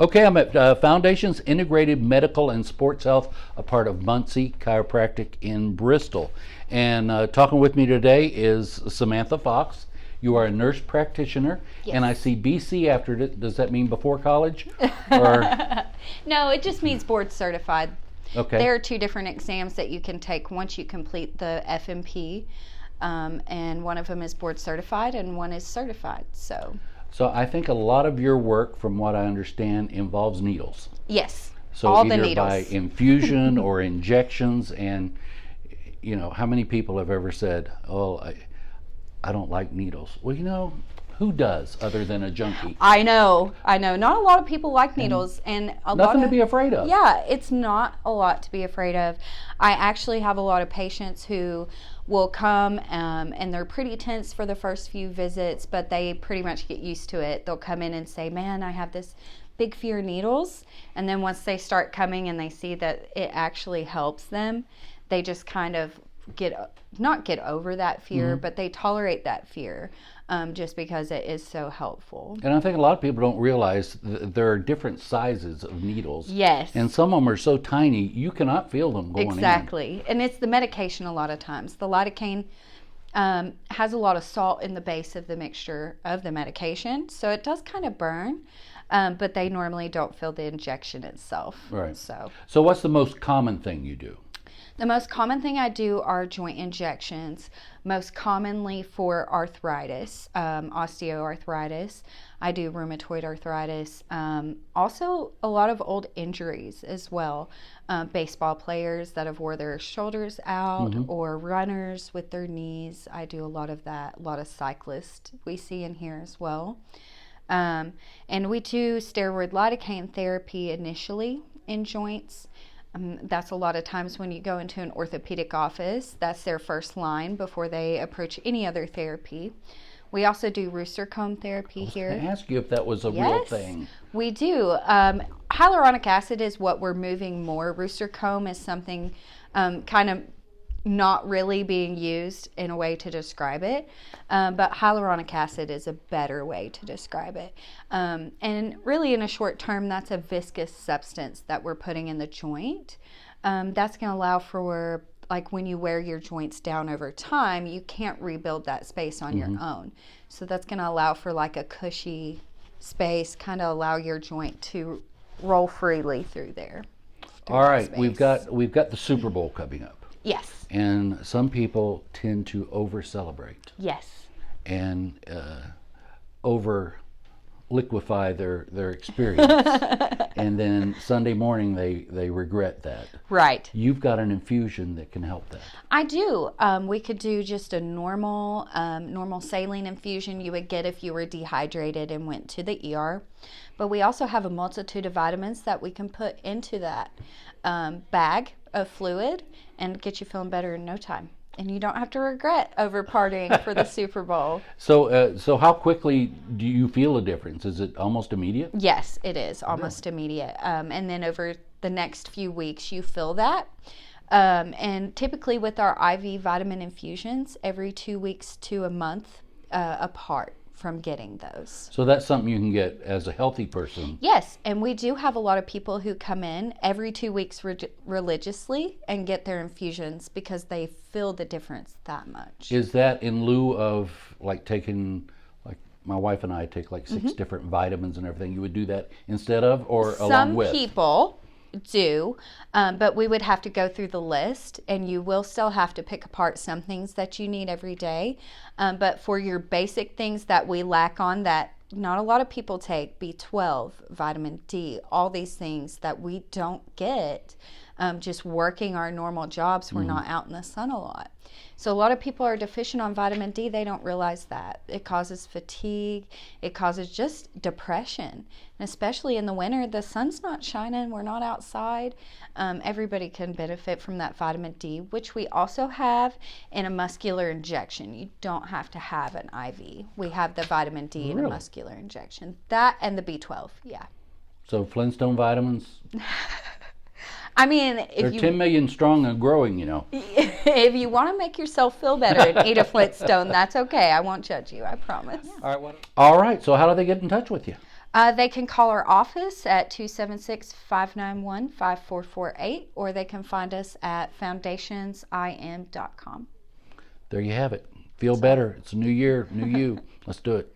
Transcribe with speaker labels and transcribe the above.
Speaker 1: Okay, I'm at Foundations Integrated Medical and Sports Health, a part of Muncie Chiropractic in Bristol. And talking with me today is Samantha Fox. You are a nurse practitioner,
Speaker 2: Yes.
Speaker 1: and I see BC after it. Does that mean before college? Or
Speaker 2: No, it just means board certified.
Speaker 1: okay,
Speaker 2: There are two different exams that you can take once you complete the FNP, and one of them is board certified and one is certified.
Speaker 1: so I think a lot of your work, from what I understand, involves needles.
Speaker 2: Yes,
Speaker 1: So
Speaker 2: all
Speaker 1: either
Speaker 2: the needles.
Speaker 1: by infusion or injections, and you know, how many people have ever said, "Oh, I don't like needles." Well, you know, who does other than a junkie?
Speaker 2: I know. Not a lot of people like needles, and a lot
Speaker 1: Nothing to
Speaker 2: of,
Speaker 1: be afraid of.
Speaker 2: Yeah, it's not a lot to be afraid of. I actually have a lot of patients who will come and they're pretty tense for the first few visits, but they pretty much get used to it. They'll come in and say, "Man, I have this big fear of needles," and then once they start coming and they see that it actually helps them, they just kind of not get over that fear, but they tolerate that fear just because it is so helpful.
Speaker 1: And I think a lot of people don't realize there are different sizes of needles.
Speaker 2: Yes.
Speaker 1: And some of them are so tiny, you cannot feel them going in.
Speaker 2: Exactly. And it's the medication a lot of times. The lidocaine has a lot of salt in the base of the mixture of the medication, so it does kind of burn, but they normally don't feel the injection itself.
Speaker 1: Right.
Speaker 2: So
Speaker 1: what's the most common thing you do?
Speaker 2: the most common thing I do are joint injections, most commonly for arthritis, osteoarthritis. I do rheumatoid arthritis, also a lot of old injuries as well. Baseball players that have wore their shoulders out, or runners with their knees. I do a lot of that. A lot of cyclists we see in here as well. And we do steroid lidocaine therapy initially in joints. That's a lot of times when you go into an orthopedic office, that's their first line before they approach any other therapy. We also do Rooster comb therapy here.
Speaker 1: I asked you if that was a real thing.
Speaker 2: We do. Hyaluronic acid is what we're moving more. Rooster comb is something kind of not really being used in a way to describe it, but hyaluronic acid is a better way to describe it. And really in a short term, that's a viscous substance that we're putting in the joint. That's going to allow for, like, when you wear your joints down over time, you can't rebuild that space on your own. So that's going to allow for like a cushy space, kind of allow your joint to roll freely through there.
Speaker 1: All right, we've got the Super Bowl coming up.
Speaker 2: Yes.
Speaker 1: And some people tend to over-celebrate.
Speaker 2: Yes.
Speaker 1: And over-liquefy their experience. And then Sunday morning they regret that.
Speaker 2: Right.
Speaker 1: You've got an infusion that can help that.
Speaker 2: I do. We could do just a normal saline infusion you would get if you were dehydrated and went to the ER. But we also have a multitude of vitamins that we can put into that bag of fluid and get you feeling better in no time. And you don't have to regret over partying for the Super Bowl.
Speaker 1: So how quickly do you feel a difference? Is it almost immediate?
Speaker 2: Yes, it is almost immediate. And then over the next few weeks, you feel that. And typically with our IV vitamin infusions, every 2 weeks to a month apart from getting those.
Speaker 1: So that's something you can get as a healthy person.
Speaker 2: Yes, and we do have a lot of people who come in every 2 weeks religiously and get their infusions because they feel the difference that much.
Speaker 1: Is that in lieu of like taking, like my wife and I take like 6 different vitamins and everything? You would do that instead of, or along with?
Speaker 2: Some people do, but we would have to go through the list, and you will still have to pick apart some things that you need every day. But for your basic things that we lack on, that not a lot of people take, B12, vitamin D, all these things that we don't get just working our normal jobs. We're not out in the sun a lot. So a lot of people are deficient on vitamin D. They don't realize that. It causes fatigue. It causes just depression. And especially in the winter, the sun's not shining. We're not outside. Everybody can benefit from that vitamin D, which we also have in a muscular injection. You don't have to have an IV. We have the vitamin D in a muscular injection. That and the B12, yeah.
Speaker 1: So Flintstone vitamins?
Speaker 2: I mean,
Speaker 1: they're 10 million strong and growing, you know.
Speaker 2: If you want to make yourself feel better and eat a Flintstone, that's okay. I won't judge you, I promise.
Speaker 1: All right. So how do they get in touch with you?
Speaker 2: They can call our office at 276-591-5448, or they can find us at foundationsim.com.
Speaker 1: There you have it. Feel better. It's a new year, new you. Let's do it.